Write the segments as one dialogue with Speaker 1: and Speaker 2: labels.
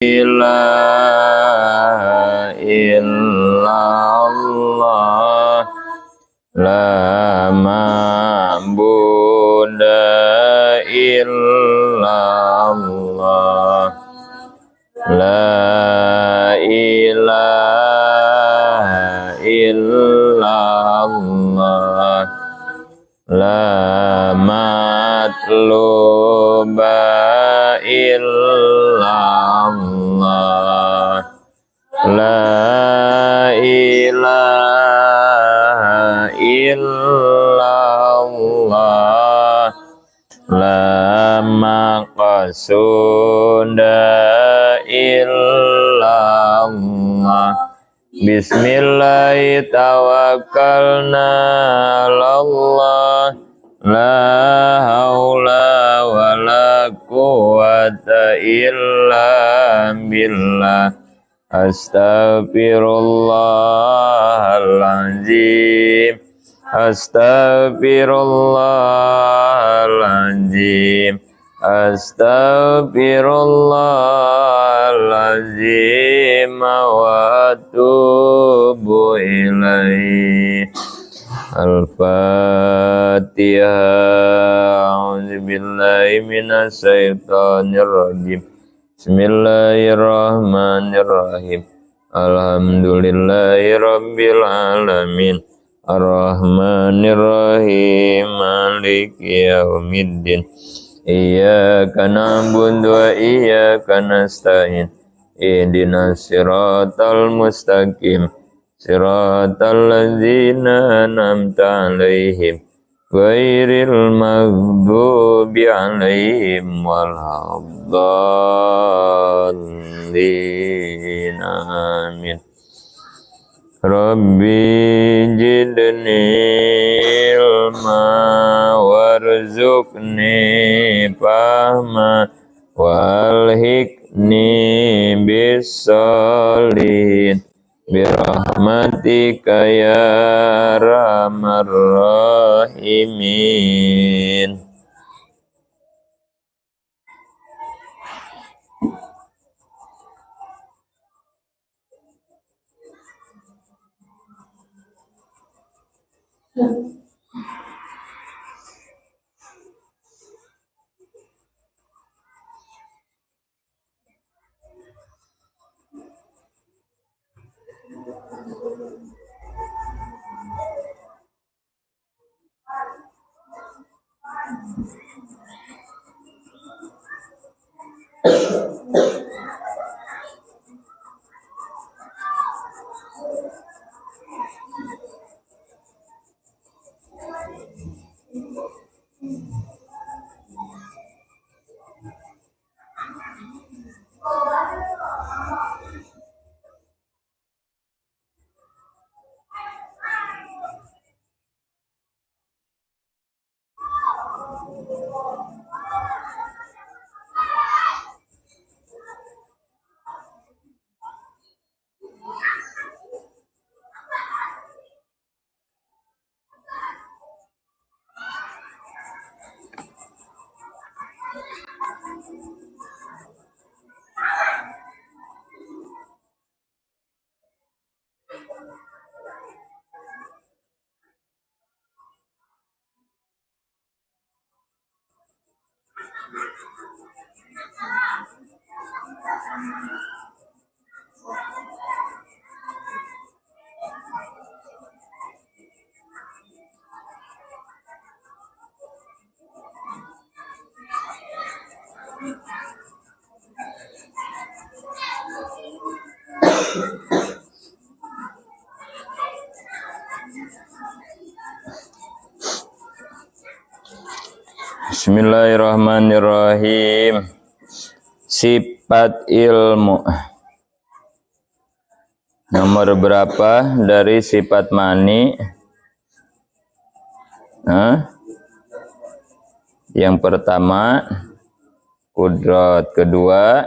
Speaker 1: ilaha illallah la ma'buda illallah la ilaha illallah la matluba illallah la ilaha illallah la maqsuda illallah bismillahi tawakkalna alallah la haula wa la quwwata illa billah astaghfirullahaladzim astaghfirullahaladzim astaghfirullahaladzim wa atubu ilaih. Al-Fatihah. A'udzubillahi minasyaitonir rajim. Bismillahirrahmanirrahim. Alhamdulillahi rabbil alamin. Ar-Rahmanirrahim. Maliki yaumiddin. Iyyaka na'budu wa iyyaka nasta'in. Ihdinas siratal mustaqim. Siratal ladzina an'amta 'alaihim ghairil maghdubi 'alaihim waladdallin. Amin. Rabbi zidni ilma warzuqni fahma walhiqni bis-sholihin birahmatika ya arhamar rahimin. Bismillahirrahmanirrahim. Sifat ilmu. Nomor berapa dari sifat mani? Yang pertama kudrat, kedua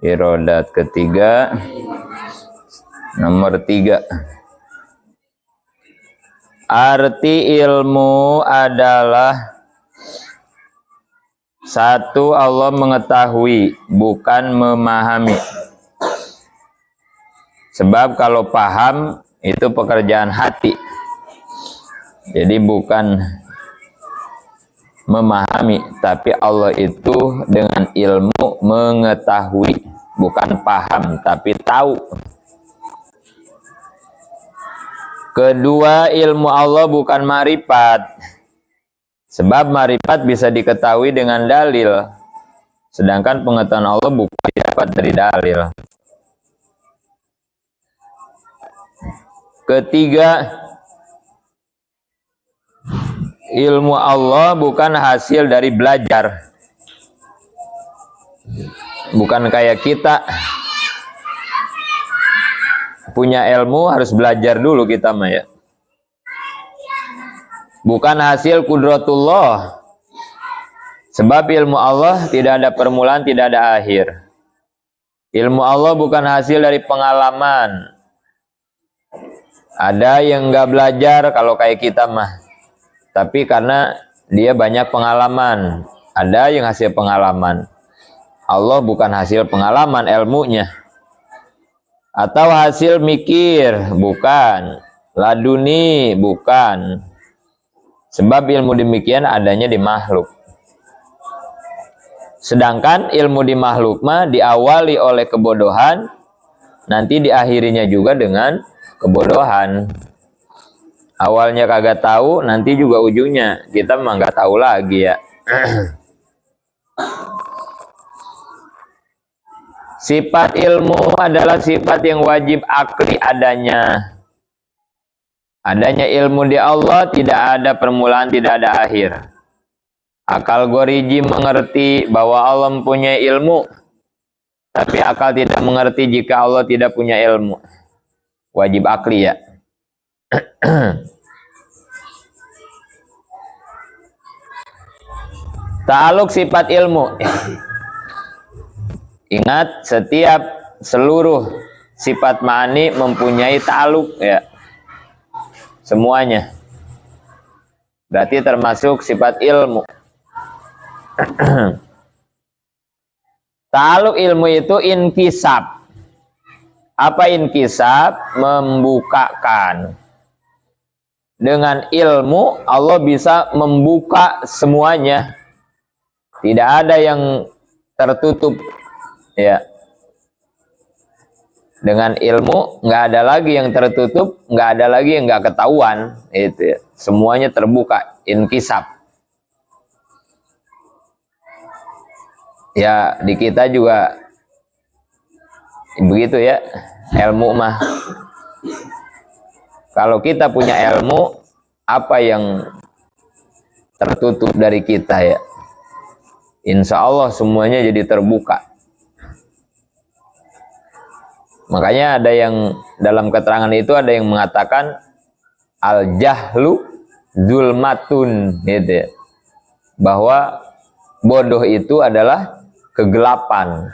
Speaker 1: irodat, ketiga nomor 3. Arti ilmu adalah Satu, Allah mengetahui, bukan memahami. Sebab kalau paham itu pekerjaan hati. Jadi bukan memahami, tapi Allah itu dengan ilmu mengetahui, bukan paham tapi tahu. Kedua, ilmu Allah bukan ma'rifat. Sebab ma'rifat bisa diketahui dengan dalil, sedangkan pengetahuan Allah bukan dapat dari dalil. Ketiga, ilmu Allah bukan hasil dari belajar. Bukan kayak kita punya ilmu harus belajar dulu kita mah ya. Bukan hasil kudratullah. Sebab ilmu Allah tidak ada permulaan, tidak ada akhir. Ilmu Allah bukan hasil dari pengalaman. Ada yang nggak belajar kalau kayak kita mah, tapi karena dia banyak pengalaman. Ada yang hasil pengalaman. Allah bukan hasil pengalaman ilmunya. Atau hasil mikir, bukan. Laduni, bukan. Sebab ilmu demikian adanya di makhluk. Sedangkan ilmu di makhluk mah diawali oleh kebodohan, nanti diakhirinya juga dengan kebodohan. Awalnya kagak tahu, nanti juga ujungnya kita mah nggak tahu lagi ya. Sifat ilmu adalah sifat yang wajib akli adanya. Adanya ilmu di Allah tidak ada permulaan, tidak ada akhir. Akal goriji mengerti bahwa Allah mempunyai ilmu, tapi akal tidak mengerti jika Allah tidak punya ilmu. Wajib akli ya. Ta'aluk sifat ilmu. Ingat, setiap seluruh sifat ma'ani mempunyai ta'aluk ya. Semuanya. Berarti termasuk sifat ilmu. Ta'aluk ilmu itu inkisab. Apa inkisab? Membukakan. Dengan ilmu Allah bisa membuka semuanya. Tidak ada yang tertutup ya. Dengan ilmu nggak ada lagi yang tertutup, nggak ada lagi yang nggak ketahuan. Itu ya. Semuanya terbuka, inkisab. Ya di kita juga begitu ya, ilmu mah. Kalau kita punya ilmu, apa yang tertutup dari kita ya? Insya Allah semuanya jadi terbuka. Makanya ada yang dalam keterangan itu ada yang mengatakan al-jahlu zulmatun gitu ya. Bahwa bodoh itu adalah kegelapan.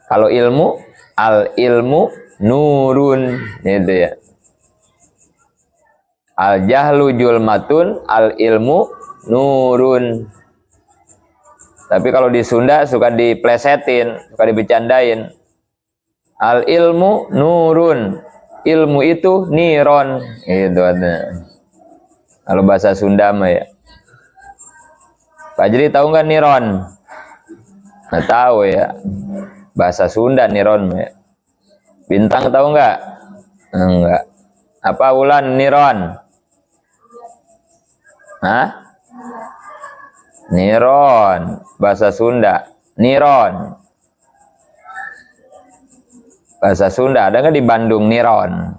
Speaker 1: Kalau ilmu, al-ilmu nurun gitu ya. Al-jahlu zulmatun, al-ilmu nurun. Tapi kalau di Sunda suka diplesetin, suka dibecandain. Al ilmu nurun, ilmu itu niron, gitu ada. Kalau bahasa Sunda mah ya. Pak Jri tahu nggak niron? Nggak tahu ya. Bahasa Sunda niron mah ya. Bintang tahu nggak? Enggak. Apa ulan niron? Hah? Niron, bahasa Sunda. Niron. Bahasa Sunda ada nggak di Bandung niron?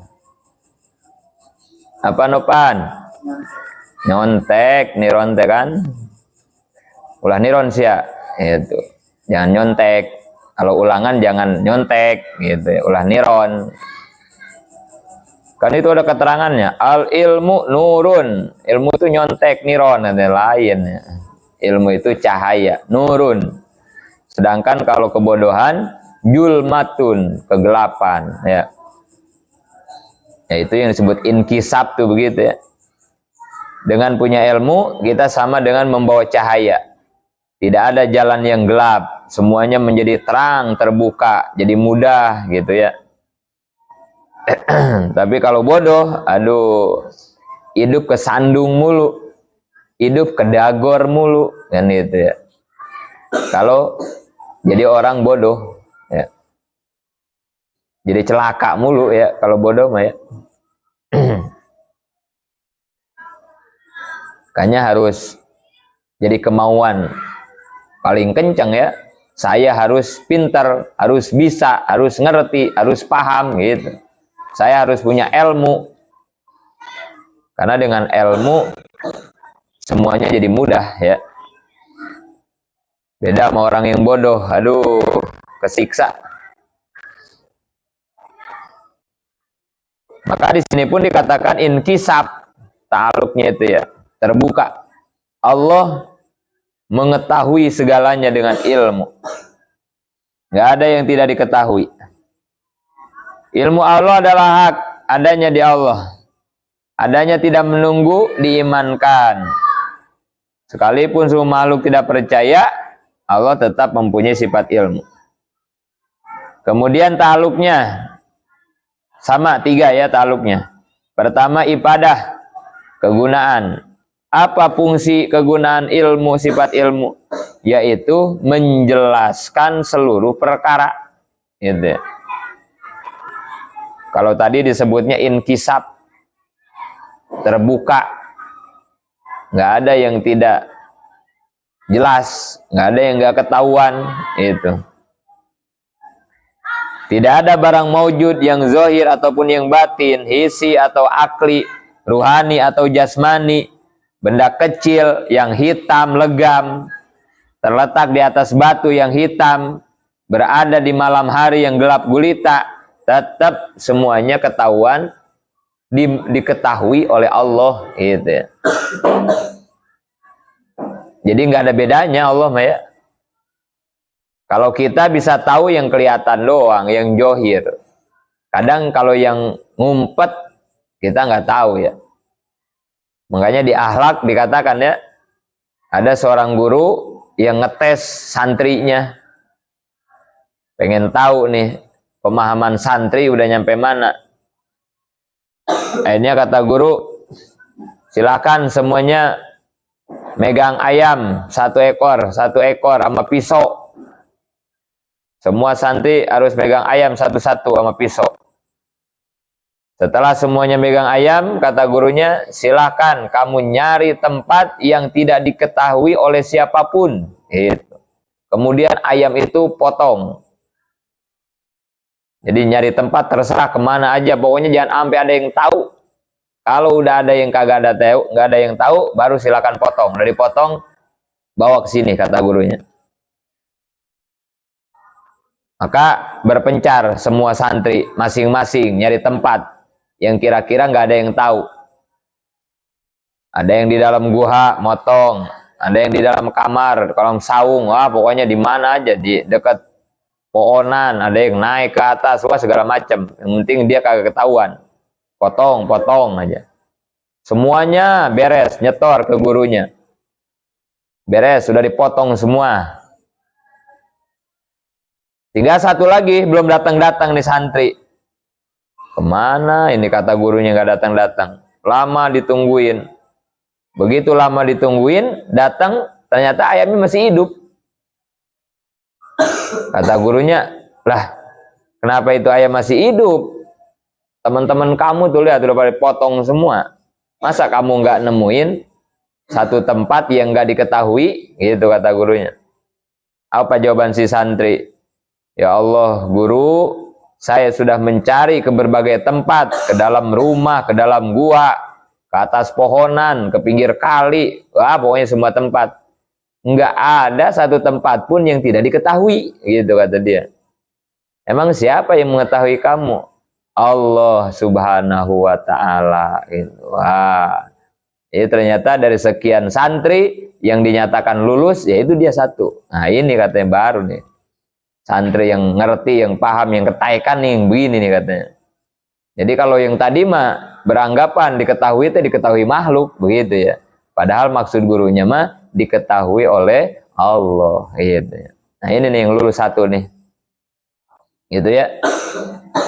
Speaker 1: Apa nopan? Nyontek, niron teh kan? Ulah niron sih ya. Itu. Jangan nyontek. Kalau ulangan jangan nyontek gitu ya. Ulah niron. Kan itu ada keterangannya. Al ilmu nurun. Ilmu itu nyontek, niron ada lain ya. Ilmu itu cahaya, nurun. Sedangkan kalau kebodohan, julmatun, kegelapan. Ya, itu yang disebut inkisab tuh begitu ya. Dengan punya ilmu, kita sama dengan membawa cahaya. Tidak ada jalan yang gelap. Semuanya menjadi terang, terbuka, jadi mudah gitu ya. Tapi kalau bodoh, aduh, hidup kesandung mulu, hidup kedagor mulu, kan gitu ya. Kalau jadi orang bodoh, ya. Jadi celaka mulu ya, kalau bodoh mah ya. Makanya harus jadi kemauan paling kencang ya. Saya harus pintar, harus bisa, harus ngerti, harus paham gitu. Saya harus punya ilmu. Karena dengan ilmu semuanya jadi mudah ya. Beda sama orang yang bodoh, aduh, kesiksa. Maka di sini pun dikatakan inkisab, ta'aluknya itu ya, terbuka. Allah mengetahui segalanya dengan ilmu. Nggak ada yang tidak diketahui. Ilmu Allah adalah hak, adanya di Allah. Adanya tidak menunggu, diimankan. Sekalipun semua makhluk tidak percaya, Allah tetap mempunyai sifat ilmu. Kemudian ta'aluknya sama, 3 ya ta'aluknya. Pertama ibadah, kegunaan. Apa fungsi kegunaan ilmu, sifat ilmu? Yaitu menjelaskan seluruh perkara. Gitu ya. Kalau tadi disebutnya inkisab, terbuka, nggak ada yang tidak jelas, nggak ada yang nggak ketahuan. Itu tidak ada barang maujud yang zahir ataupun yang batin, hisi atau akli, ruhani atau jasmani, benda kecil yang hitam legam terletak di atas batu yang hitam, berada di malam hari yang gelap gulita, tetap semuanya ketahuan, diketahui oleh Allah gitu ya. Jadi nggak ada bedanya Allah mah ya. Kalau kita bisa tahu yang kelihatan doang, yang johir. Kadang kalau yang ngumpet kita nggak tahu ya. Makanya di akhlak dikatakan ya, ada seorang guru yang ngetes santrinya, pengen tahu nih pemahaman santri udah nyampe mana. Akhirnya kata guru, silakan semuanya megang ayam 1 ekor sama pisau. Semua santri harus megang ayam satu-satu sama pisau. Setelah semuanya megang ayam, kata gurunya, silakan kamu nyari tempat yang tidak diketahui oleh siapapun. Gitu. Kemudian ayam itu potong. Jadi nyari tempat terserah kemana aja, pokoknya jangan sampai ada yang tahu. Kalau udah ada yang kagak ada tahu, nggak ada yang tahu, baru silakan potong. Dari potong, bawa ke sini, kata gurunya. Maka berpencar semua santri masing-masing nyari tempat yang kira-kira nggak ada yang tahu. Ada yang di dalam gua motong, ada yang di dalam kamar, kolong saung, wah pokoknya di mana aja, di dekat pohonan, ada yang naik ke atas, wah segala macam. Yang penting dia kagak ketahuan. Potong aja. Semuanya beres, nyetor ke gurunya. Beres, sudah dipotong semua. Tinggal satu lagi, belum datang-datang nih santri. Kemana ini, kata gurunya nggak datang-datang. Lama ditungguin. Begitu lama ditungguin, datang, ternyata ayamnya masih hidup. Kata gurunya, lah kenapa itu ayam masih hidup? Teman-teman kamu tuh lihat udah pada potong semua. Masa kamu nggak nemuin satu tempat yang nggak diketahui? Gitu kata gurunya. Apa jawaban si santri? Ya Allah, guru, saya sudah mencari ke berbagai tempat, ke dalam rumah, ke dalam gua, ke atas pohonan, ke pinggir kali, wah pokoknya semua tempat. Nggak ada satu tempat pun yang tidak diketahui, gitu kata dia. Emang siapa yang mengetahui kamu? Allah subhanahu wa ta'ala. Wah, ini ternyata dari sekian santri yang dinyatakan lulus, yaitu dia satu. Nah ini katanya baru nih. Santri yang ngerti, yang paham, yang ketaikan nih, yang begini nih katanya. Jadi kalau yang tadi mah beranggapan diketahui itu diketahui makhluk begitu ya. Padahal maksud gurunya mah diketahui oleh Allah gitu ya. Nah ini nih yang lurus satu nih gitu ya.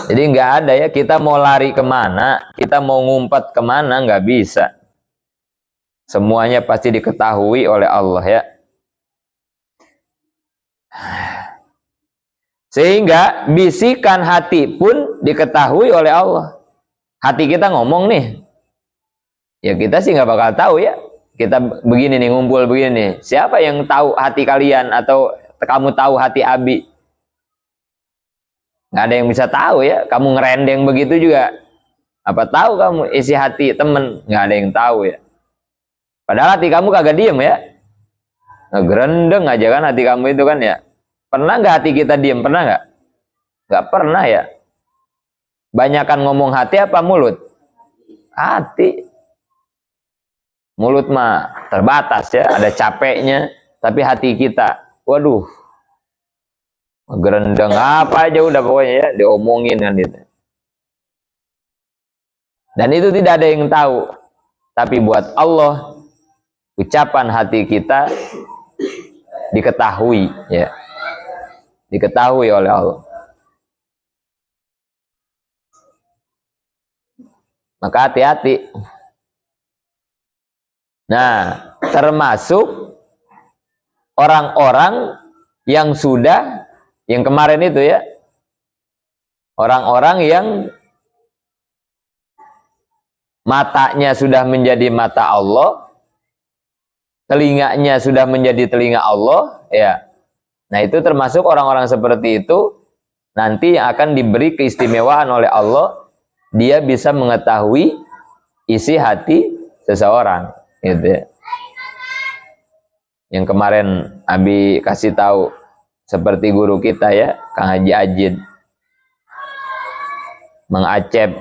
Speaker 1: Jadi nggak ada ya kita mau lari kemana, kita mau ngumpet kemana, nggak bisa. Semuanya pasti diketahui oleh Allah ya. Sehingga bisikan hati pun diketahui oleh Allah. Hati kita ngomong nih, ya kita sih nggak bakal tahu ya. Kita begini nih, ngumpul begini nih. Siapa yang tahu hati kalian atau kamu tahu hati Abi? Nggak ada yang bisa tahu ya. Kamu ngerendeng begitu juga. Apa tahu kamu isi hati temen? Nggak ada yang tahu ya. Padahal hati kamu kagak diem ya. Ngegerendeng aja kan hati kamu itu kan ya. Pernah nggak hati kita diem? Pernah nggak? Nggak pernah ya. Banyakan ngomong hati apa mulut? Hati. Mulut mah terbatas ya, ada capeknya. Tapi hati kita, waduh, gerendeng apa aja udah pokoknya ya, diomongin kan itu. Dan itu tidak ada yang tahu. Tapi buat Allah, ucapan hati kita diketahui ya. Diketahui oleh Allah. Maka hati-hati. Nah, termasuk orang-orang yang sudah, yang kemarin itu ya, orang-orang yang matanya sudah menjadi mata Allah, telinganya sudah menjadi telinga Allah, ya. Nah, itu termasuk orang-orang seperti itu nanti akan diberi keistimewaan oleh Allah, dia bisa mengetahui isi hati seseorang, gitu ya. Yang kemarin Abi kasih tahu seperti guru kita ya, Kang Haji Ajid, mengacep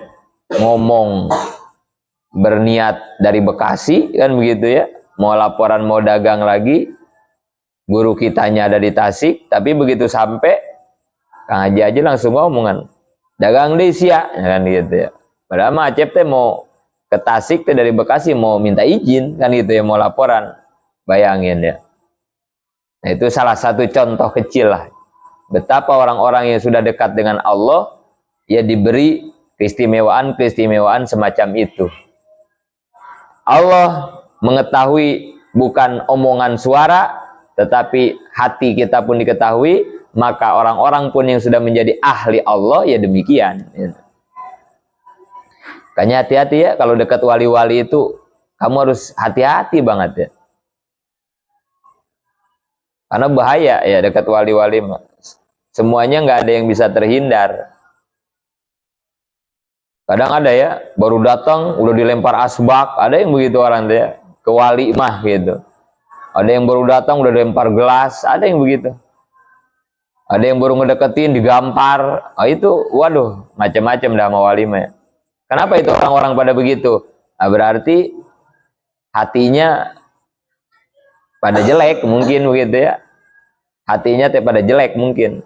Speaker 1: ngomong berniat dari Bekasi kan begitu ya, mau laporan mau dagang lagi, guru kitanya ada di Tasik, tapi begitu sampai Kang Haji Ajid langsung ngomongan dagang di sia kan gitu ya. Padahal mah Acep teh mau ke Tasik teh dari Bekasi mau minta izin kan gitu ya, mau laporan. Bayangin ya. Nah, itu salah satu contoh kecil lah betapa orang-orang yang sudah dekat dengan Allah ya diberi keistimewaan semacam itu. Allah mengetahui bukan omongan suara, tetapi hati kita pun diketahui, maka orang-orang pun yang sudah menjadi ahli Allah ya demikian. Makanya hati-hati ya kalau dekat wali-wali itu, kamu harus hati-hati banget ya. Karena bahaya ya dekat wali-wali, semuanya nggak ada yang bisa terhindar. Kadang ada ya, baru datang udah dilempar asbak, ada yang begitu orang tuh ya, ke wali mah gitu. Ada yang baru datang udah dilempar gelas, ada yang begitu. Ada yang baru ngedeketin digampar, itu waduh macam-macam dah sama wali mah. Kenapa itu orang-orang pada begitu? Nah, berarti hatinya pada jelek mungkin begitu ya. Hatinya teh pada jelek mungkin.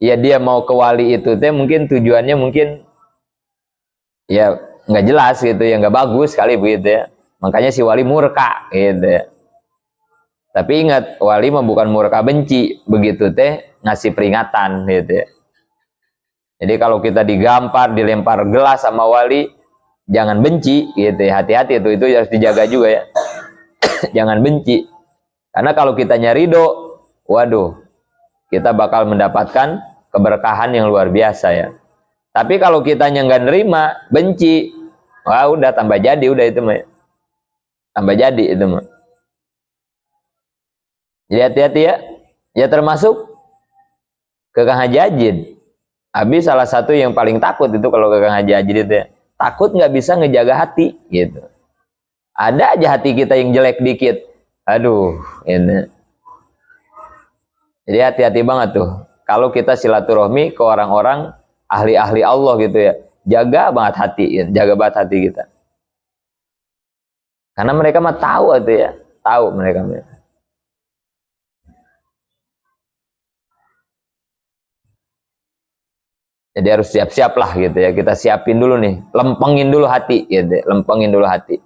Speaker 1: Ya dia mau ke wali itu teh mungkin tujuannya mungkin ya nggak jelas gitu ya, nggak bagus kali begitu ya. Makanya si wali murka gitu ya. Tapi ingat, wali mah bukan murka benci, begitu teh ngasih peringatan gitu ya. Jadi kalau kita digampar, dilempar gelas sama wali, jangan benci gitu ya. Hati-hati itu harus dijaga juga ya. Jangan benci. Karena kalau kita ridho, waduh, kita bakal mendapatkan keberkahan yang luar biasa ya. Tapi kalau kitanya nggak nerima, benci, wah udah tambah jadi, udah itu mah. Tambah jadi itu mah. Jadi hati-hati ya. Ya termasuk ke Kang Haji Ajid. Abi salah satu yang paling takut itu kalau ke Kang Haji Ajid itu ya. Takut nggak bisa ngejaga hati gitu. Ada aja hati kita yang jelek dikit. Aduh, ini. Jadi hati-hati banget tuh. Kalau kita silaturahmi ke orang-orang ahli-ahli Allah gitu ya. Jaga banget hati, ya. Jaga banget hati kita. Karena mereka mah tahu itu ya. Tahu mereka. Jadi harus siap-siap lah gitu ya. Kita siapin dulu nih, lempengin dulu hati gitu, lempengin dulu hati.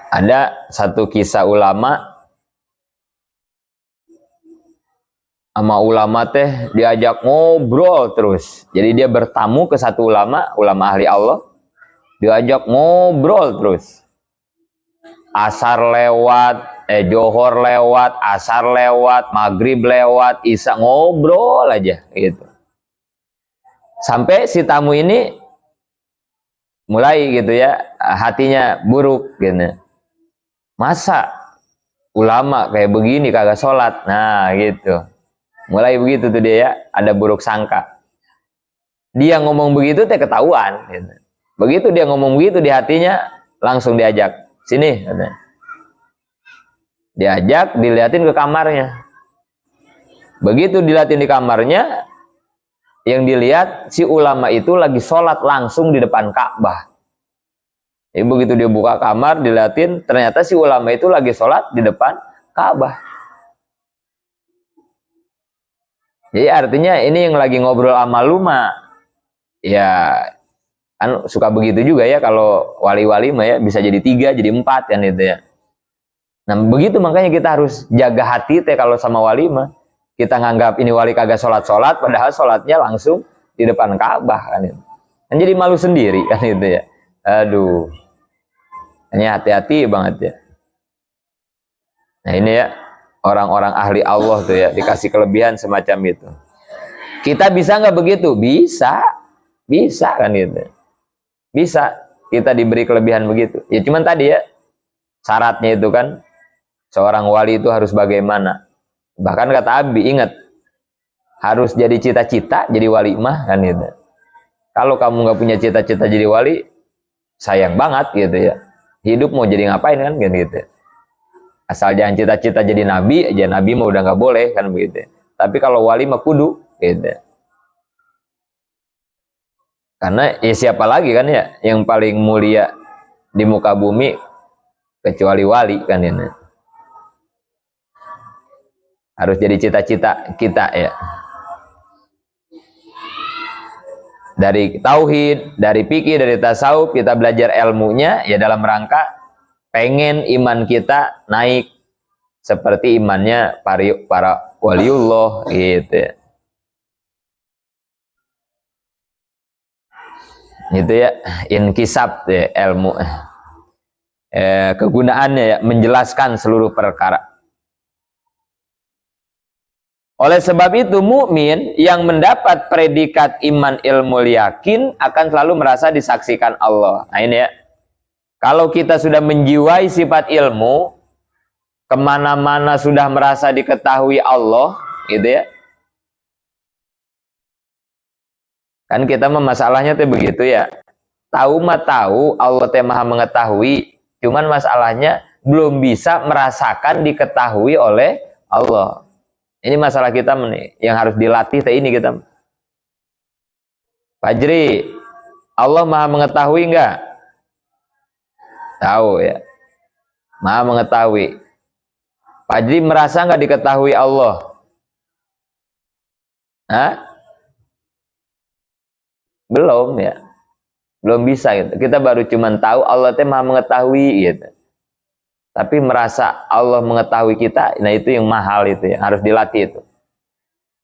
Speaker 1: Ada satu kisah ulama sama ulama teh diajak ngobrol terus. Jadi dia bertamu ke satu ulama ahli Allah, diajak ngobrol terus. Asar lewat, Johor lewat, asar lewat, maghrib lewat, isya ngobrol aja gitu. Sampai si tamu ini mulai gitu ya, hatinya buruk gitu. Masa ulama kayak begini kagak sholat? Nah gitu. Mulai begitu tuh dia ya, ada buruk sangka. Dia ngomong begitu teh ketahuan gitu. Begitu dia ngomong begitu di hatinya, langsung diajak sini katanya. Diajak, diliatin ke kamarnya. Begitu diliatin di kamarnya, yang dilihat si ulama itu lagi sholat langsung di depan Ka'bah. Jadi begitu dia buka kamar, diliatin, ternyata si ulama itu lagi sholat di depan Ka'bah. Jadi artinya ini yang lagi ngobrol sama lu mah, ya kan suka begitu juga ya, kalau wali-wali mah ya bisa jadi 3, jadi 4 kan itu ya. Nah begitu makanya kita harus jaga hati teh kalau sama wali mah. Kita nganggap ini wali kagak sholat-sholat, padahal sholatnya langsung di depan Ka'bah kan itu. Kan jadi malu sendiri kan itu ya. Aduh. Hanya hati-hati banget ya. Nah ini ya, orang-orang ahli Allah tuh ya, dikasih kelebihan semacam itu. Kita bisa nggak begitu? Bisa. Bisa kan itu. Bisa. Kita diberi kelebihan begitu. Ya cuman tadi ya, syaratnya itu kan, seorang wali itu harus bagaimana. Bahkan kata Abi, ingat, harus jadi cita-cita jadi wali mah kan gitu. Kalau kamu nggak punya cita-cita jadi wali, sayang banget gitu ya. Hidup mau jadi ngapain kan gitu. Asal jangan cita-cita jadi nabi aja, nabi mah udah nggak boleh kan begitu. Tapi kalau wali mah kudu gitu. Karena ya siapa lagi kan ya yang paling mulia di muka bumi kecuali wali kan ini. Harus jadi cita-cita kita ya. Dari tauhid, dari fikih, dari tasawuf kita belajar ilmunya ya dalam rangka pengen iman kita naik seperti imannya para waliullah gitu. Itu ya inkisab ya, ilmu kegunaannya ya menjelaskan seluruh perkara. Oleh sebab itu mukmin yang mendapat predikat iman ilmu yakin akan selalu merasa disaksikan Allah. Nah ini ya, kalau kita sudah menjiwai sifat ilmu, kemana-mana sudah merasa diketahui Allah, gitu ya. Kan kita mah masalahnya tuh begitu ya. Tahu mah tahu, Allah teh maha mengetahui. Cuman masalahnya belum bisa merasakan diketahui oleh Allah. Ini masalah kita nih, yang harus dilatih teh ini kita. Fajri, Allah maha mengetahui enggak? Tahu ya. Maha mengetahui. Fajri merasa enggak diketahui Allah? Hah? Belum ya. Belum bisa gitu. Kita baru cuman tahu Allah teh maha mengetahui gitu. Tapi merasa Allah mengetahui kita, nah itu yang mahal itu ya, harus dilatih itu.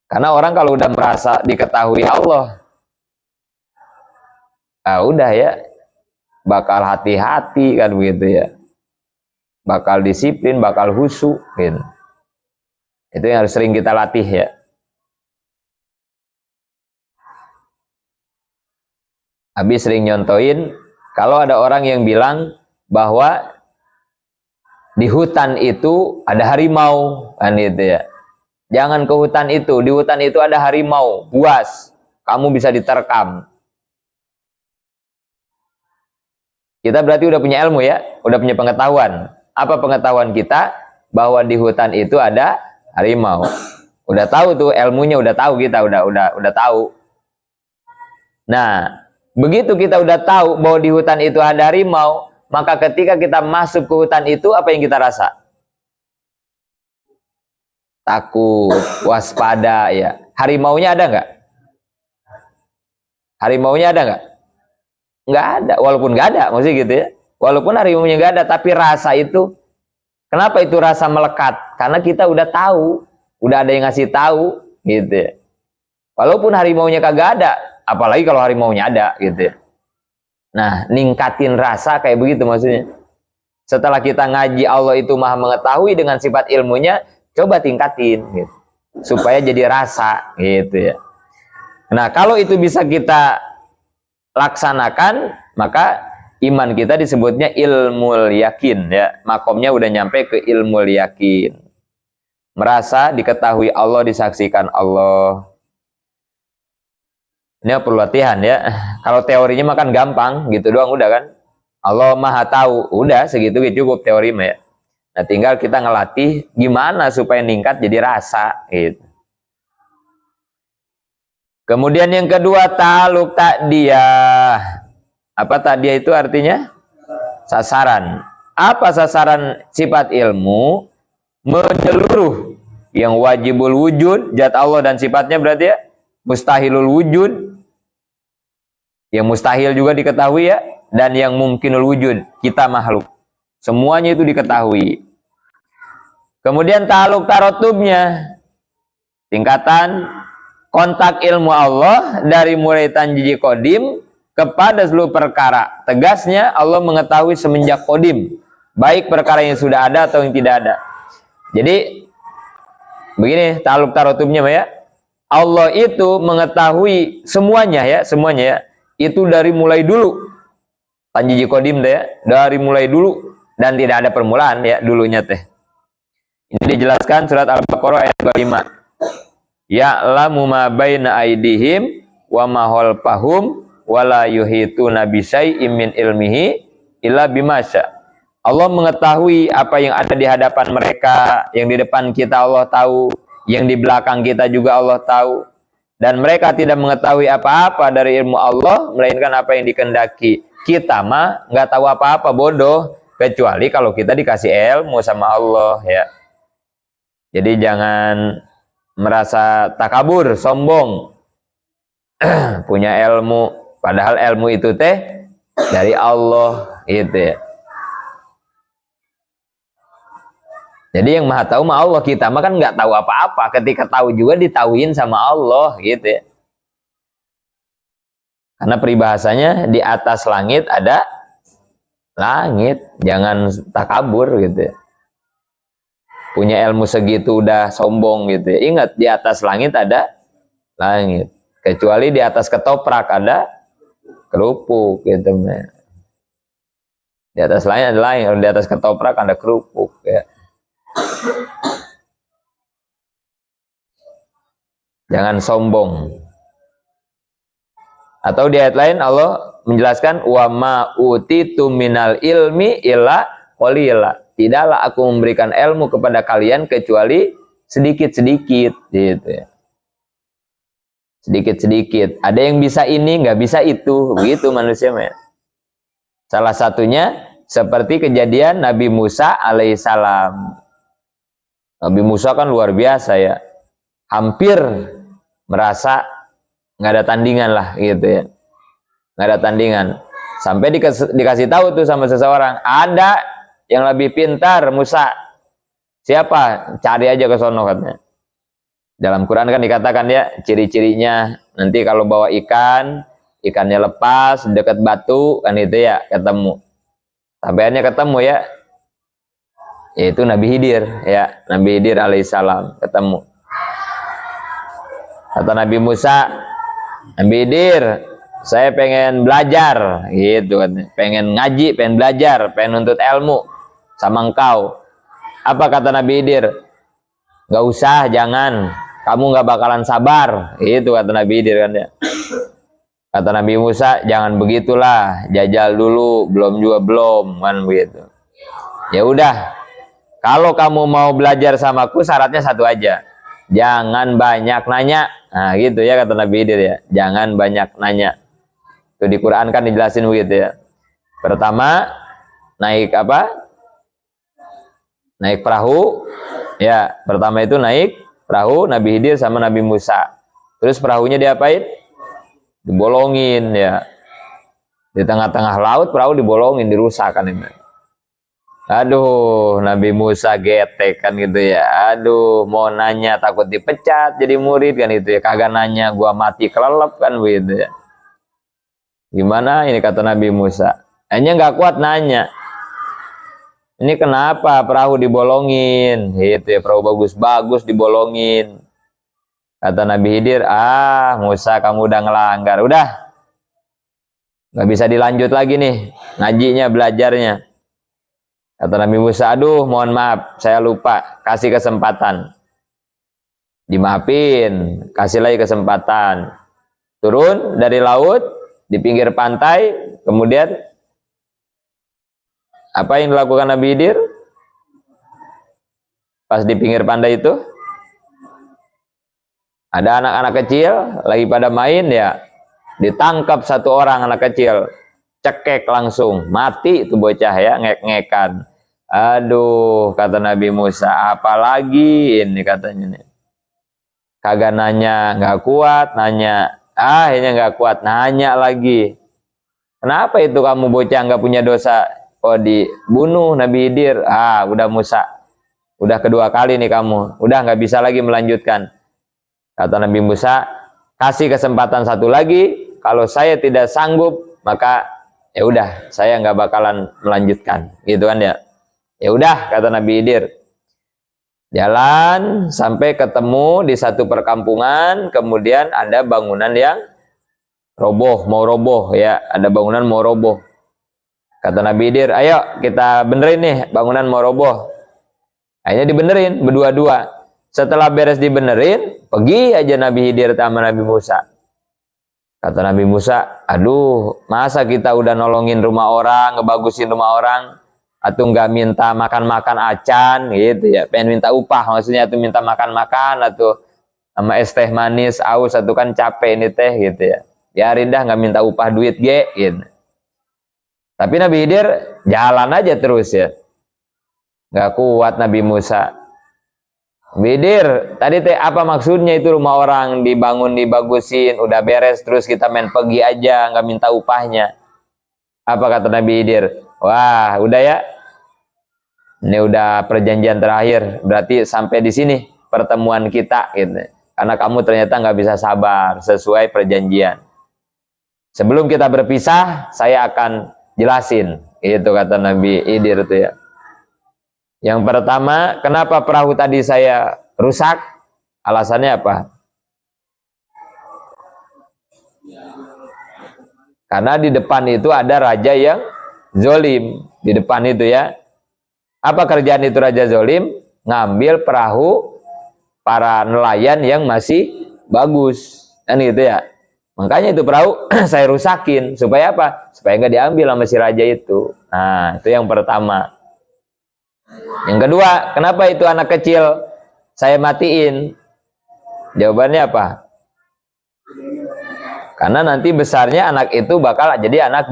Speaker 1: Karena orang kalau udah merasa diketahui Allah, udah ya, bakal hati-hati kan begitu ya. Bakal disiplin, bakal khusyuk gitu. Itu yang harus sering kita latih ya. Abi sering nyontoin, kalau ada orang yang bilang bahwa di hutan itu ada harimau kan itu ya. Jangan ke hutan itu, di hutan itu ada harimau, buas, kamu bisa diterkam. Kita berarti udah punya ilmu ya, udah punya pengetahuan. Apa pengetahuan kita? Bahwa di hutan itu ada harimau. Udah tahu tuh ilmunya, udah tahu kita, udah tahu. Nah, Begitu kita udah tahu bahwa di hutan itu ada harimau, maka ketika kita masuk ke hutan itu, apa yang kita rasa? Takut, waspada ya. Harimaunya ada nggak? Harimaunya ada nggak? Nggak ada, walaupun nggak ada, maksudnya gitu ya. Walaupun harimaunya nggak ada, tapi rasa itu, kenapa itu rasa melekat? Karena kita udah tahu, udah ada yang ngasih tahu, gitu ya. Walaupun harimaunya kagak ada, apalagi kalau harimaunya ada, gitu ya. Nah, ningkatin rasa kayak begitu maksudnya. Setelah kita ngaji Allah itu maha mengetahui dengan sifat ilmunya, coba tingkatin, gitu. Supaya jadi rasa, gitu ya. Nah, kalau itu bisa kita laksanakan, maka iman kita disebutnya ilmul yakin, ya. Makomnya udah nyampe ke ilmul yakin. Merasa diketahui Allah, disaksikan Allah. Ini perlu latihan ya. Kalau teorinya makan gampang gitu doang udah kan. Allah maha tahu, udah segitu cukup teori mah ya. Nah tinggal kita ngelatih gimana supaya ningkat jadi rasa gitu. Kemudian yang kedua ta'alluq ta'diyah. Apa ta'diyah itu artinya? Sasaran. Apa sasaran sifat ilmu? Menyeluruh. Yang wajibul wujud, zat Allah dan sifatnya berarti ya. Mustahilul wujud, yang mustahil juga diketahui ya, dan yang mungkinul wujud, kita makhluk, semuanya itu diketahui. Kemudian ta'alluq tarotubnya, tingkatan kontak ilmu Allah dari mulai tanjiji kodim kepada seluruh perkara. Tegasnya Allah mengetahui semenjak kodim, baik perkara yang sudah ada atau yang tidak ada. Jadi begini ta'alluq tarotubnya ya. Allah itu mengetahui semuanya ya, semuanya ya. Itu dari mulai dulu. Tanjiji kodim deh ya, dari mulai dulu dan tidak ada permulaan ya dulunya teh. Ini dijelaskan surat Al-Baqarah ayat 25. Ya'lamu ma baina aydihim wa ma khalfahum wa la yuhituna bi syai'in min ilmihi illa bima syaa. Allah mengetahui apa yang ada di hadapan mereka, yang di depan kita Allah tahu. Yang di belakang kita juga Allah tahu. Dan mereka tidak mengetahui apa-apa dari ilmu Allah, melainkan apa yang dikehendaki. Kita mah nggak tahu apa-apa, bodoh. Kecuali kalau kita dikasih ilmu sama Allah ya. Jadi jangan merasa takabur, sombong. Punya ilmu. Padahal ilmu itu teh dari Allah gitu ya. Jadi yang maha tahu mah Allah, kita mah kan nggak tahu apa-apa. Ketika tahu juga ditauin sama Allah gitu ya. Karena peribahasanya di atas langit ada langit, jangan takabur gitu ya. Punya ilmu segitu udah sombong gitu ya. Ingat di atas langit ada langit. Kecuali di atas ketoprak ada kerupuk gitu ya. Di atas langit ada langit, di atas ketoprak ada kerupuk ya. Jangan sombong. Atau di ayat lain Allah menjelaskan wa ma utitu minal ilmi illa qalila. Tidaklah aku memberikan ilmu kepada kalian kecuali sedikit-sedikit gitu ya. Sedikit-sedikit. Ada yang bisa ini, nggak bisa itu. Begitu manusia ya. Salah satunya seperti kejadian Nabi Musa alaihissalam. Nabi Musa kan luar biasa ya, hampir merasa nggak ada tandingan lah gitu ya, nggak ada tandingan. Sampai dikasih tahu tuh sama seseorang, ada yang lebih pintar Musa. Siapa? Cari aja ke sono katanya. Dalam Quran kan dikatakan ya, ciri-cirinya nanti kalau bawa ikan, ikannya lepas dekat batu kan itu ya ketemu. Sampaiannya ketemu ya. Yaitu Nabi Khidir ya, Nabi Khidir alaihissalam ketemu. Kata Nabi Musa, Nabi Khidir, saya pengen belajar gitu kan, pengen ngaji, pengen belajar, pengen nuntut ilmu sama engkau. Apa kata Nabi Khidir? Gak usah, jangan, kamu gak bakalan sabar. Itu kata Nabi Khidir kan ya. Kata Nabi Musa, jangan begitulah, jajal dulu, belum juga belum kan begitu. Ya udah. Kalau kamu mau belajar samaku, syaratnya satu aja. Jangan banyak nanya. Nah gitu ya kata Nabi Khidir ya. Jangan banyak nanya. Itu di Quran kan dijelasin begitu ya. Pertama naik apa? Naik perahu. Ya, pertama itu naik perahu Nabi Khidir sama Nabi Musa. Terus perahunya diapain? Dibolongin ya. Di tengah-tengah laut perahu dibolongin, dirusak kan itu. Aduh, Nabi Musa getek kan gitu ya. Aduh, mau nanya takut dipecat jadi murid kan itu ya. Kagak nanya, gua mati kelelep kan begitu ya. Gimana ini kata Nabi Musa? Hanya nggak kuat nanya. Ini kenapa perahu dibolongin? Gitu ya, perahu bagus-bagus dibolongin. Kata Nabi Khidir, ah Musa kamu udah ngelanggar. Udah, nggak bisa dilanjut lagi nih ngajinya, belajarnya. Kata Nabi Musa, aduh mohon maaf, saya lupa, kasih kesempatan. Dimaafin, kasih lagi kesempatan. Turun dari laut, di pinggir pantai, kemudian apa yang dilakukan Nabi Khidir? Pas di pinggir pantai itu, ada anak-anak kecil, lagi pada main ya, ditangkap satu orang anak kecil, cekek langsung, mati itu bocah ya, ngek-ngekan. Aduh, kata Nabi Musa, apalagi ini katanya nih. Kagak nanya, nggak kuat, nanya. Ini nggak kuat, nanya lagi. Kenapa itu kamu bocah nggak punya dosa? Oh, dibunuh Nabi Khidir. Udah Musa. Udah kedua kali nih kamu. Udah nggak bisa lagi melanjutkan. Kata Nabi Musa, kasih kesempatan satu lagi. Kalau saya tidak sanggup, maka ya udah, saya nggak bakalan melanjutkan. Gitu kan ya. Ya udah, kata Nabi Khidir. Jalan sampai ketemu di satu perkampungan, kemudian ada bangunan yang roboh, mau roboh ya, ada bangunan mau roboh. Kata Nabi Khidir, ayo kita benerin nih bangunan mau roboh. Akhirnya dibenerin berdua-dua. Setelah beres dibenerin, pergi aja Nabi Khidir sama Nabi Musa. Kata Nabi Musa, aduh, masa kita udah nolongin rumah orang, ngebagusin rumah orang, atau nggak minta makan-makan acan gitu ya, pengen minta upah maksudnya, atau minta makan-makan atau sama es teh manis aus, atau kan capek ini teh gitu ya, biarin dah nggak minta upah duit gitu. Tapi Nabi Khidir jalan aja terus ya, nggak kuat Nabi Musa. Nabi Khidir, tadi teh apa maksudnya itu rumah orang dibangun dibagusin udah beres terus kita main pergi aja nggak minta upahnya? Apa kata Nabi Khidir? Wah, udah ya. Ini udah perjanjian terakhir. Berarti sampai di sini pertemuan kita gitu. Karena kamu ternyata nggak bisa sabar sesuai perjanjian. Sebelum kita berpisah, saya akan jelasin. Itu kata Nabi Khidir itu ya. Yang pertama, kenapa perahu tadi saya rusak? Alasannya apa? Karena di depan itu ada raja yang zolim. Di depan itu ya. Apa kerjaan itu raja zolim? Ngambil perahu para nelayan yang masih bagus. Kan gitu ya. Makanya itu perahu saya rusakin. Supaya apa? Supaya nggak diambil sama si raja itu. Nah, itu yang pertama. Yang kedua, kenapa itu anak kecil saya matiin? Jawabannya apa? Karena nanti besarnya anak itu bakal jadi anak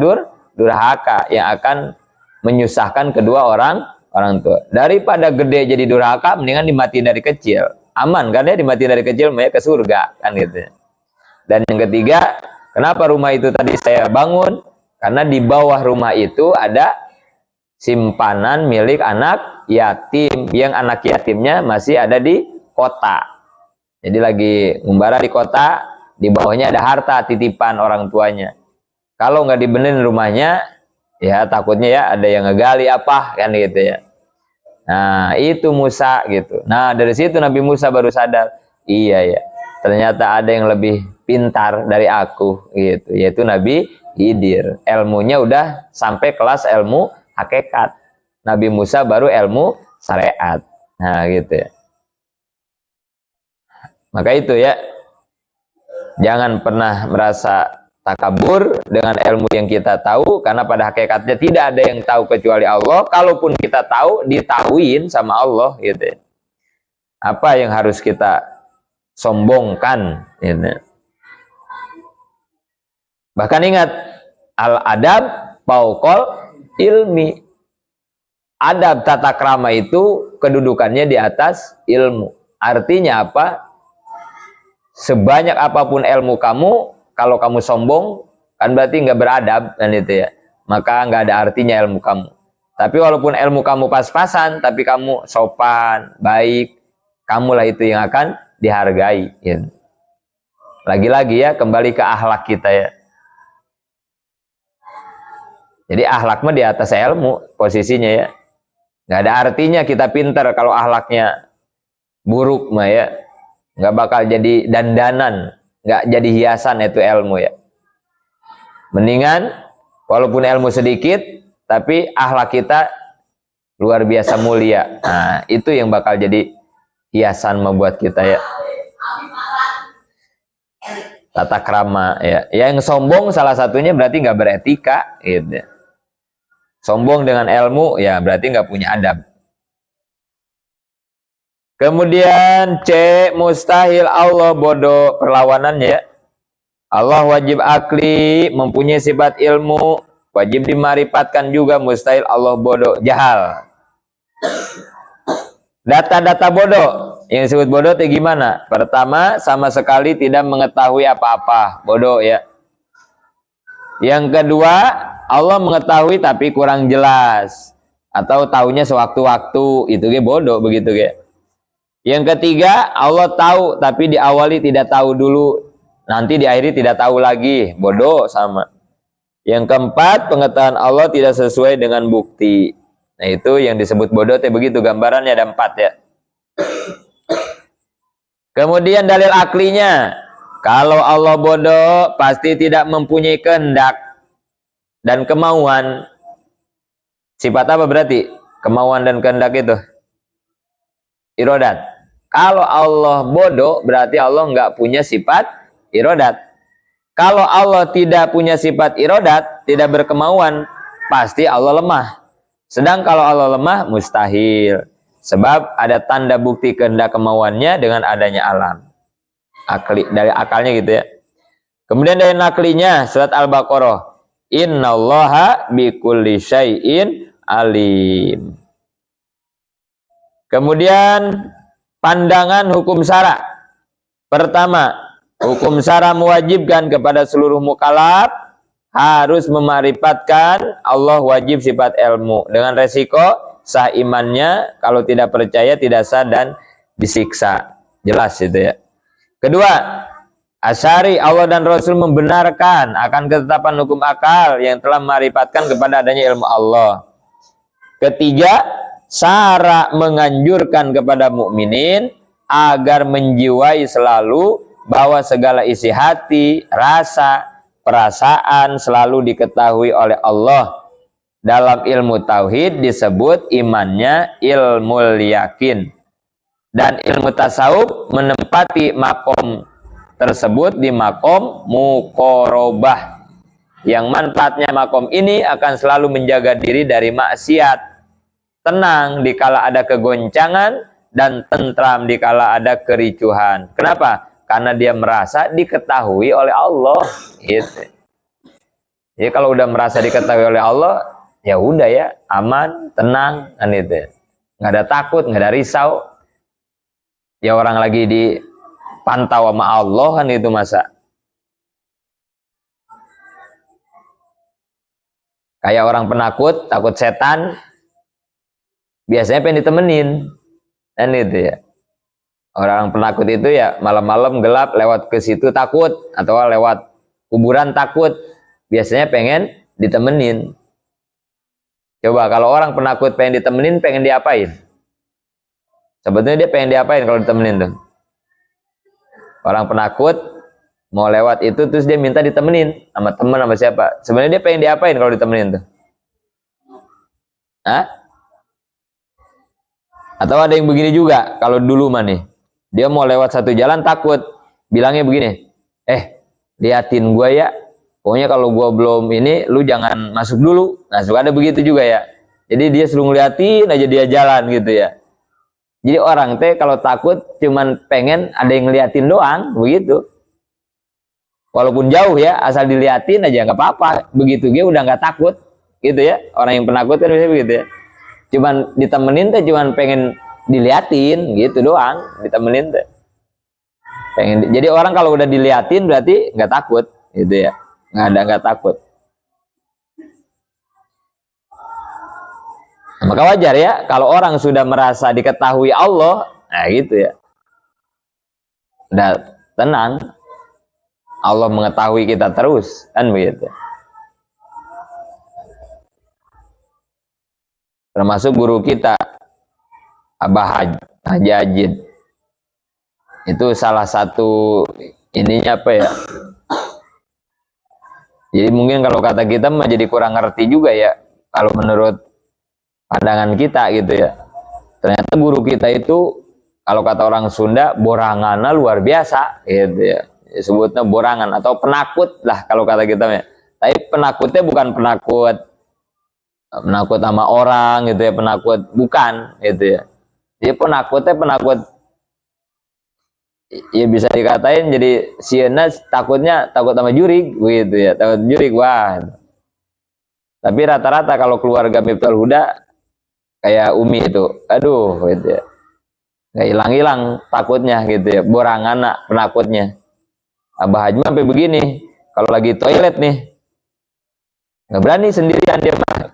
Speaker 1: durhaka yang akan menyusahkan kedua orang tua. Daripada gede jadi durhaka, mendingan dimatiin dari kecil. Aman kan ya, dimatiin dari kecil, makanya ke surga kan gitu. Dan yang ketiga, kenapa rumah itu tadi saya bangun? Karena di bawah rumah itu ada simpanan milik anak yatim, yang anak yatimnya masih ada di kota. Jadi lagi ngumbara di kota, di bawahnya ada harta titipan orang tuanya. Kalau nggak dibenerin rumahnya, ya takutnya ya ada yang ngegali apa kan gitu ya. Nah itu Musa gitu. Nah dari situ Nabi Musa baru sadar, iya ya, ternyata ada yang lebih pintar dari aku gitu, yaitu Nabi Khidir. Ilmunya udah sampai kelas ilmu hakikat. Nabi Musa baru ilmu syariat. Nah gitu ya. Maka itu ya, jangan pernah merasa takabur dengan ilmu yang kita tahu, karena pada hakikatnya tidak ada yang tahu kecuali Allah. Kalaupun kita tahu, ditahuin sama Allah gitu. Apa yang harus kita sombongkan gitu. Bahkan ingat, Al adab fauqal ilmi. Adab tata krama itu kedudukannya di atas ilmu. Artinya apa? Sebanyak apapun ilmu kamu, kalau kamu sombong, kan berarti nggak beradab, kan itu ya. Maka nggak ada artinya ilmu kamu. Tapi walaupun ilmu kamu pas-pasan, tapi kamu sopan, baik, kamulah itu yang akan dihargai. Ya. Lagi-lagi ya, kembali ke akhlak kita ya. Jadi akhlak mah di atas ilmu posisinya ya. Nggak ada artinya kita pinter kalau akhlaknya buruk mah ya. Nggak bakal jadi dandanan, nggak jadi hiasan itu ilmu ya. Mendingan walaupun ilmu sedikit, tapi akhlak kita luar biasa mulia. Nah, itu yang bakal jadi hiasan membuat kita ya. Tata krama ya. Yang sombong salah satunya berarti nggak beretika gitu. Sombong dengan ilmu ya berarti nggak punya adab. Kemudian C, mustahil Allah bodoh, perlawanannya ya. Allah wajib akli, mempunyai sifat ilmu, wajib dimarifatkan juga, mustahil Allah bodoh, jahal. Data-data bodoh, yang disebut bodoh itu gimana? Pertama, sama sekali tidak mengetahui apa-apa, bodoh ya. Yang kedua, Allah mengetahui tapi kurang jelas, atau tahunya sewaktu-waktu, itu bodoh begitu ya. Yang ketiga, Allah tahu tapi diawali tidak tahu dulu, nanti diakhiri tidak tahu lagi, bodoh sama. Yang keempat, pengetahuan Allah tidak sesuai dengan bukti. Nah itu yang disebut bodoh, begitu gambarannya ada 4 ya. Kemudian dalil aklinya, kalau Allah bodoh pasti tidak mempunyai kehendak dan kemauan. Sifat apa berarti? Kemauan dan kehendak itu irodat. Kalau Allah bodoh berarti Allah nggak punya sifat irodat. Kalau Allah tidak punya sifat irodat, tidak berkemauan, pasti Allah lemah. Sedang kalau Allah lemah, mustahil. Sebab ada tanda bukti kehendak kemauannya dengan adanya alam. Akli, dari akalnya gitu ya. Kemudian dari naklinya, surat Al-Baqarah. Innallaha bikulli syai'in alim. Kemudian pandangan hukum syara. Pertama, hukum syara mewajibkan kepada seluruh mukallaf harus memarifatkan Allah, wajib sifat ilmu. Dengan resiko sah imannya, kalau tidak percaya tidak sah dan disiksa. Jelas itu ya. Kedua, Asy'ari Allah dan Rasul membenarkan akan ketetapan hukum akal yang telah memarifatkan kepada adanya ilmu Allah. Ketiga, syara menganjurkan kepada mukminin agar menjiwai selalu bahwa segala isi hati, rasa, perasaan selalu diketahui oleh Allah. Dalam ilmu tauhid disebut imannya ilmul yakin. Dan ilmu tasawuf menempati makom tersebut di makom muqarabah, yang manfaatnya makom ini akan selalu menjaga diri dari maksiat, tenang dikala ada kegoncangan, dan tentram dikala ada kericuhan. Kenapa? Karena dia merasa diketahui oleh Allah. Gitu. Jadi kalau udah merasa diketahui oleh Allah, ya udah ya, aman, tenang, kan itu. Nggak ada takut, nggak ada risau. Ya orang lagi dipantau sama Allah, kan itu masa. Kayak orang penakut, takut setan, biasanya pengen ditemenin, kan itu ya. Orang penakut itu ya malam-malam gelap lewat ke situ takut, atau lewat kuburan takut, biasanya pengen ditemenin. Coba kalau orang penakut pengen ditemenin, pengen diapain? Sebetulnya dia pengen diapain kalau ditemenin tuh? Orang penakut mau lewat itu terus dia minta ditemenin sama teman, sama siapa? Sebenarnya dia pengen diapain kalau ditemenin tuh? Hah? Atau ada yang begini juga, kalau dulu mah nih, dia mau lewat satu jalan takut, bilangnya begini, liatin gua ya, pokoknya kalau gua belum ini, lu jangan masuk dulu. Nah suka ada begitu juga ya, jadi dia selalu ngeliatin aja dia jalan gitu ya. Jadi orang teh kalau takut cuman pengen ada yang ngeliatin doang, begitu. Walaupun jauh ya, asal diliatin aja nggak apa-apa. Begitu dia udah nggak takut, gitu ya. Orang yang penakut kan biasanya begitu ya. Cuman ditemenin teh, cuman pengen diliatin, gitu doang. Ditemenin teh. Jadi orang kalau udah diliatin berarti nggak takut, gitu ya. Nggak takut. Maka wajar ya kalau orang sudah merasa diketahui Allah, nah gitu ya. Udah tenang. Allah mengetahui kita terus, kan begitu. Termasuk guru kita, Abah Haji Ajid. Itu salah satu ininya apa ya? Jadi mungkin kalau kata kita mah jadi kurang ngerti juga ya, kalau menurut pandangan kita gitu ya. Ternyata guru kita itu, kalau kata orang Sunda, borangannya luar biasa gitu ya. Disebutnya borangan atau penakut lah kalau kata kita ya. Tapi penakutnya bukan penakut sama orang gitu ya, penakut bukan gitu ya. Jadi penakutnya penakut ya bisa dikatain jadi siena takutnya takut sama jurig gitu ya, takut jurig. Wah. Tapi rata-rata kalau keluarga Miftahul Huda kayak Umi itu, aduh gitu ya. Nggak hilang-hilang takutnya gitu ya, borangan penakutnya. Abah Haji sampai begini, kalau lagi toilet nih nggak berani sendirian dia mah,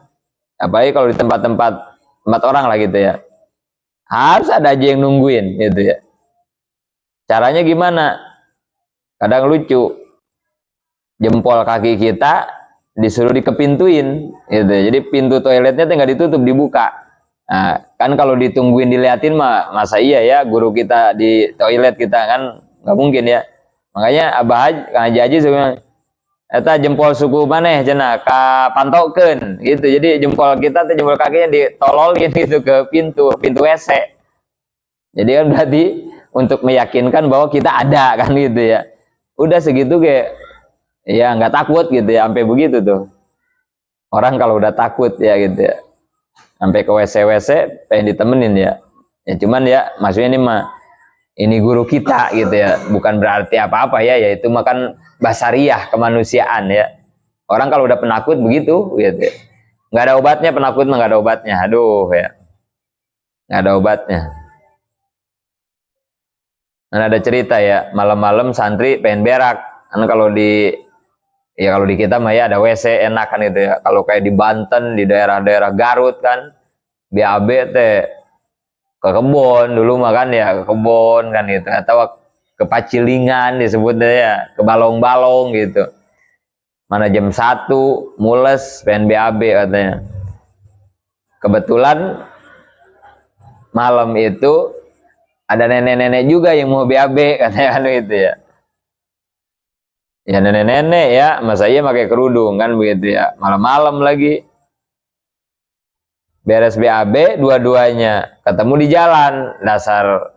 Speaker 1: apalagi kalau di tempat-tempat orang lah gitu ya, harus ada aja yang nungguin gitu ya. Caranya gimana? Kadang lucu, jempol kaki kita disuruh dikepintuin gitu ya. Jadi pintu toiletnya nggak ditutup, dibuka. Nah, kan kalau ditungguin diliatin mah masa iya ya, guru kita di toilet kita kan nggak mungkin ya. Makanya Abah Haji Haji sebenarnya eta jempol suku maneh cenah ka pantaukeun gitu. Jadi jempol kita teh, jempol kakinya ditololin gitu ke pintu WC. Jadi kan berarti untuk meyakinkan bahwa kita ada kan gitu ya. Udah segitu kayak ya nggak takut gitu ya, sampai begitu tuh. Orang kalau udah takut ya gitu ya, sampai ke WC pengen ditemenin ya. Ya cuman ya maksudnya ini mah, ini guru kita gitu ya, bukan berarti apa-apa ya, yaitu makan basariah kemanusiaan ya. Orang kalau udah penakut begitu gitu ya. Nggak ada obatnya penakut, nggak ada obatnya. Aduh ya, nggak ada obatnya. Dan ada cerita ya, malam-malam santri pengen berak. Karena kalau di kita mah ya ada WC enak kan gitu ya. Kalau kayak di Banten, di daerah-daerah Garut kan, BAB teh ke kebon dulu mah kan ya, ke kebon kan gitu, atau ke Pacilingan disebutnya ya, ke balong-balong gitu. Mana jam 1 mules pengen BAB katanya. Kebetulan malam itu ada nenek-nenek juga yang mau BAB katanya kan gitu ya. Ya nenek-nenek ya, masa iya pakai kerudung kan begitu ya, malam-malam lagi. Beres BAB dua-duanya ketemu di jalan, dasar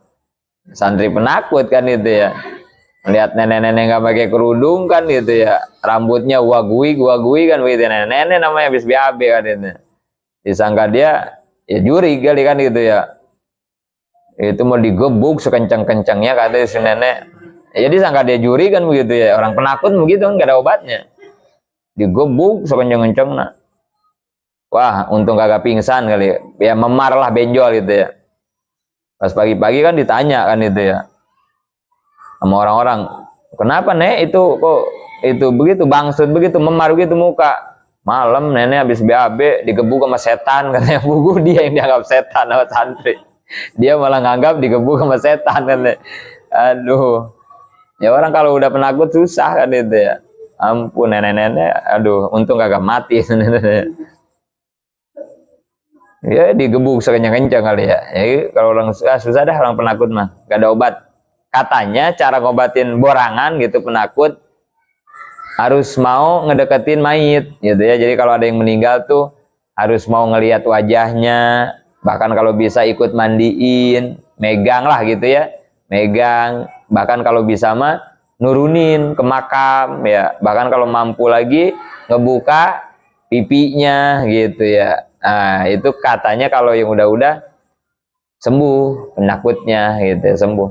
Speaker 1: santri penakut kan gitu ya. Melihat nenek-nenek nggak pakai kerudung kan gitu ya, rambutnya wagui kan begitu. Nenek-nenek namanya habis BAB kan itu. Disangka dia ya juri kali kan gitu ya. Itu mau digebuk sekencang-kencangnya kata si nenek. Ya, jadi sangka dia juri kan begitu ya. Orang penakut begitu kan, nggak ada obatnya. Digebuk sekencang-kencangnya. Wah, untung kagak pingsan kali ya, memar lah, benjol gitu ya. Pas pagi-pagi kan ditanya kan itu ya sama orang-orang, kenapa nek itu kok itu begitu bangsut begitu, memar begitu muka. Malam nenek habis BAB digebuk sama setan katanya. Buku dia yang dianggap setan sama santri, dia malah nganggap digebuk sama setan kan. Aduh ya, orang kalau udah penakut susah kan itu ya. Ampun nenek-nenek, aduh untung kagak mati. Ya digebuk sekencang-kencang kali ya. Jadi kalau orang susah dah orang penakut mah, gak ada obat. Katanya cara ngobatin borangan gitu penakut, harus mau ngedeketin mayit gitu ya. Jadi kalau ada yang meninggal tuh harus mau ngelihat wajahnya, bahkan kalau bisa ikut mandiin, megang lah gitu ya, megang. Bahkan kalau bisa mah nurunin ke makam ya. Bahkan kalau mampu lagi ngebuka pipinya gitu ya. Nah, itu katanya kalau yang udah sembuh penakutnya gitu ya, sembuh.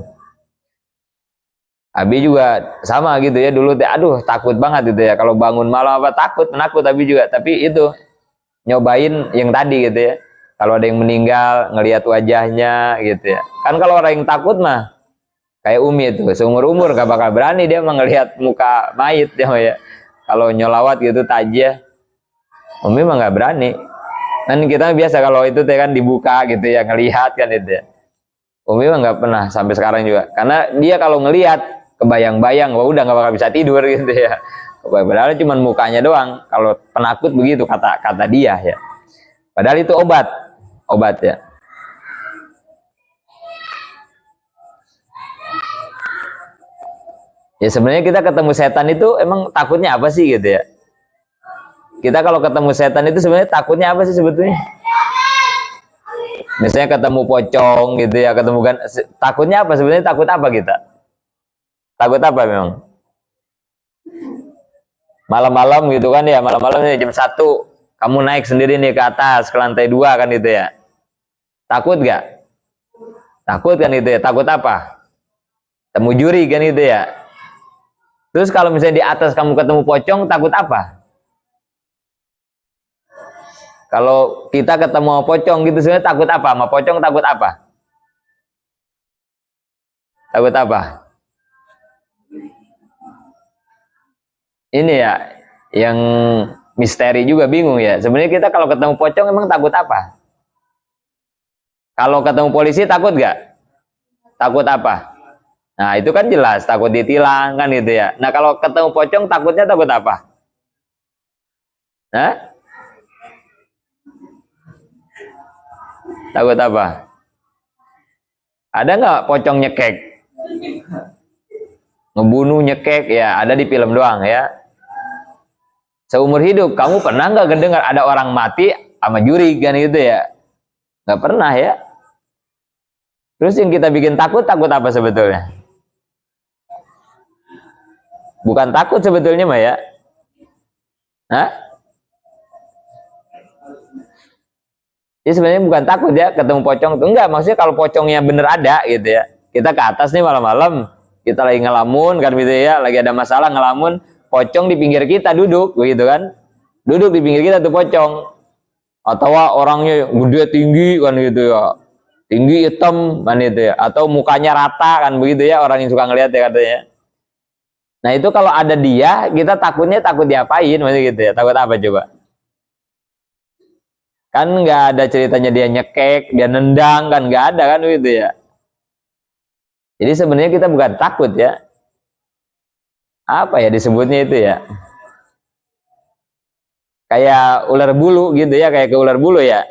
Speaker 1: Abi juga sama gitu ya dulu, aduh takut banget gitu ya kalau bangun malam apa penakut Abi juga. Tapi itu nyobain yang tadi gitu ya. Kalau ada yang meninggal ngelihat wajahnya gitu ya. Kan kalau orang yang takut mah kayak Umi itu seumur-umur gak bakal berani dia ngelihat muka mayit ya. Kalau nyolawat gitu tajah, Umi mah nggak berani. Kan kita biasa kalau itu kan dibuka gitu ya ngelihat kan itu ya. Umi mah nggak pernah sampai sekarang juga. Karena dia kalau ngelihat kebayang-bayang, wah udah nggak bakal bisa tidur gitu ya. Padahal cuma mukanya doang. Kalau penakut begitu kata dia ya. Padahal itu obat ya. Ya sebenarnya kita ketemu setan itu emang takutnya apa sih gitu ya? Kita kalau ketemu setan itu sebenarnya takutnya apa sih sebetulnya? Misalnya ketemu pocong gitu ya, ketemu kan, takutnya apa sebenarnya? Takut apa kita? Takut apa memang? Malam-malam gitu kan ya, malam-malam jam 1 kamu naik sendiri nih ke atas ke lantai 2 kan itu ya. Takut gak? Takut kan itu ya. Takut apa? Temu juri kan itu ya. Terus kalau misalnya di atas kamu ketemu pocong, takut apa? Kalau kita ketemu pocong gitu sebenarnya takut apa? Sama pocong takut apa? Takut apa? Ini ya yang misteri juga bingung ya. Sebenarnya kita kalau ketemu pocong emang takut apa? Kalau ketemu polisi takut gak? Takut apa? Nah itu kan jelas takut ditilang kan gitu ya. Nah kalau ketemu pocong takutnya takut apa? Hah? Takut apa? Ada nggak pocong nyekek? Ngebunuh nyekek ya ada di film doang ya. Seumur hidup kamu pernah nggak mendengar ada orang mati sama juri kan gitu ya? Nggak pernah ya. Terus yang kita bikin takut apa sebetulnya? Bukan takut sebetulnya mah ya. Hah? Jadi sebenarnya bukan takut ya ketemu pocong tuh enggak, maksudnya kalau pocongnya bener ada gitu ya. Kita ke atas nih malam-malam, kita lagi ngelamun kan gitu ya, lagi ada masalah ngelamun, pocong di pinggir kita duduk begitu kan. Duduk di pinggir kita tuh pocong. Atau orangnya gede tinggi kan gitu ya. Tinggi hitam kan gitu ya, atau mukanya rata kan begitu ya, orang yang suka ngeliat ya katanya. Nah itu kalau ada dia, kita takutnya takut diapain, maksudnya gitu ya. Takut apa coba? Kan nggak ada ceritanya dia nyekek, dia nendang, kan nggak ada kan gitu ya. Jadi sebenarnya kita bukan takut ya. Apa ya disebutnya itu ya? Kayak ular bulu gitu ya, kayak ke ular bulu ya.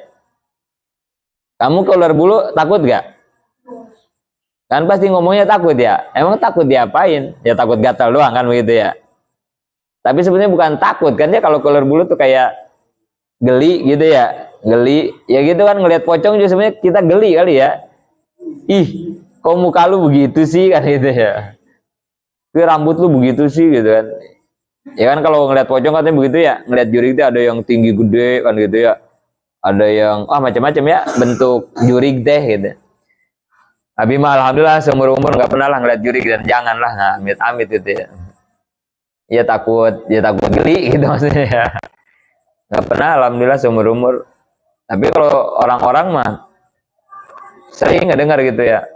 Speaker 1: Kamu ke ular bulu takut gak? Kan pasti ngomongnya takut ya. Emang takut diapain? Ya takut gatal doang kan begitu ya. Tapi sebenarnya bukan takut kan ya, kalau ular bulu tuh kayak geli gitu ya. Geli. Ya gitu kan ngelihat pocong juga sebenarnya kita geli kali ya. Ih, kok muka lu begitu sih kan gitu ya. Tapi rambut lu begitu sih gitu kan. Ya kan kalau ngelihat pocong katanya begitu ya. Ngelihat juri itu ada yang tinggi gede kan gitu ya. Ada yang macam-macam ya bentuk juri deh gitu. Abi mah alhamdulillah seumur umur nggak pernah lah ngeliat jurik, dan janganlah nah, amit-amit gitu ya. Ya takut geli gitu maksudnya ya. Nggak pernah alhamdulillah seumur umur. Tapi kalau orang-orang mah sering nggak dengar gitu ya.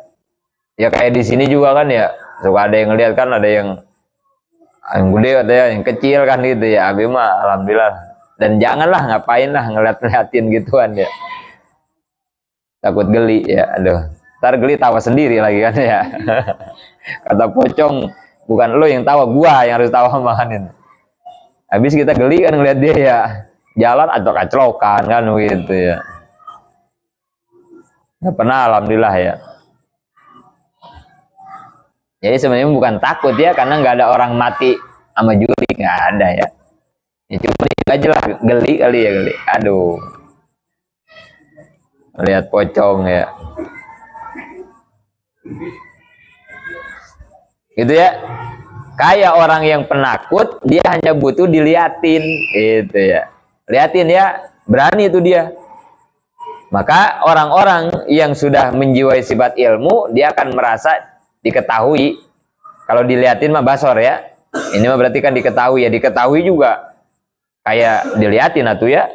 Speaker 1: Ya kayak di sini juga kan ya, suka ada yang ngeliat kan, ada yang gede ada yang kecil kan gitu ya. Abi mah alhamdulillah, dan janganlah ngapain lah ngeliatin gituan ya. Takut geli ya, aduh. Ntar geli tawa sendiri lagi kan ya. Kata pocong, bukan lo yang tawa, gua yang harus tawa makan. Habis kita geli kan ngeliat dia ya jalan aclok-aclokan kan gitu ya. Nggak pernah alhamdulillah ya. Jadi sebenarnya bukan takut ya, karena nggak ada orang mati sama juri, nggak ada ya. Ya cuma itu aja lah, geli kali ya, geli. Aduh. Lihat pocong ya. Gitu ya. Kayak orang yang penakut, dia hanya butuh diliatin gitu ya. Liatin ya, berani itu dia. Maka orang-orang yang sudah menjiwai sifat ilmu, dia akan merasa diketahui. Kalau diliatin mah basor ya. Ini mah berarti kan diketahui ya. Diketahui juga kayak diliatin atuh ya.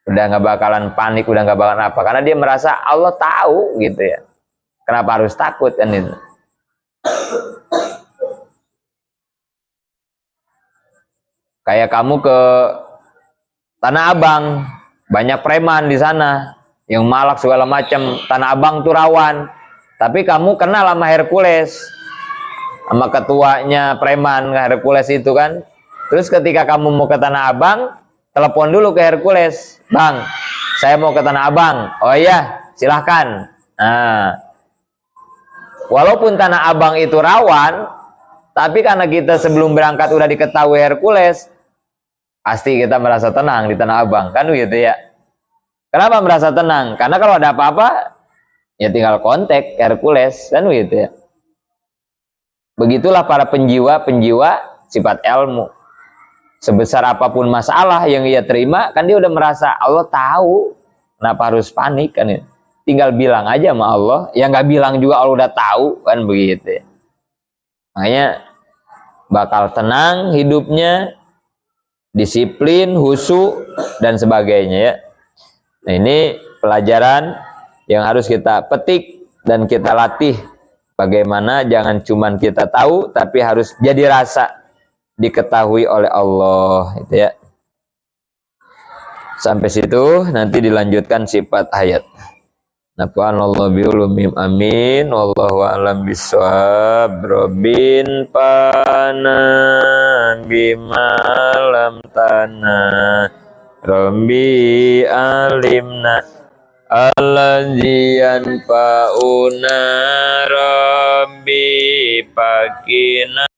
Speaker 1: Udah nggak bakalan panik, udah nggak bakalan apa. Karena dia merasa Allah tahu gitu ya. Kenapa harus takut kan itu? Kayak kamu ke Tanah Abang, banyak preman di sana yang malak segala macam. Tanah Abang tuh rawan. Tapi kamu kenal sama Hercules, sama ketuanya preman Hercules itu kan. Terus ketika kamu mau ke Tanah Abang, telepon dulu ke Hercules, Bang, saya mau ke Tanah Abang. Oh iya, silahkan. Nah, walaupun Tanah Abang itu rawan, tapi karena kita sebelum berangkat udah diketahui Hercules, pasti kita merasa tenang di Tanah Abang, kan gitu ya. Kenapa merasa tenang? Karena kalau ada apa-apa, ya tinggal kontak Hercules, kan gitu ya. Begitulah para penjiwa sifat ilmu. Sebesar apapun masalah yang ia terima, kan dia udah merasa Allah tahu. Kenapa harus panik kan ya? Tinggal bilang aja sama Allah. Yang nggak bilang juga Allah udah tahu, kan begitu ya. Makanya bakal tenang hidupnya, disiplin, khusyuk dan sebagainya ya. Nah, ini pelajaran yang harus kita petik dan kita latih. Bagaimana jangan cuman kita tahu, tapi harus jadi rasa diketahui oleh Allah, gitu ya. Sampai situ, nanti dilanjutkan sifat ayat. Nafa'anallahu bi'ulumim amin. Wallahu a'lam bishawab. Robin pana bima lam tanah. Rabbi alimna allazi yanfa'una. Rabbi pakina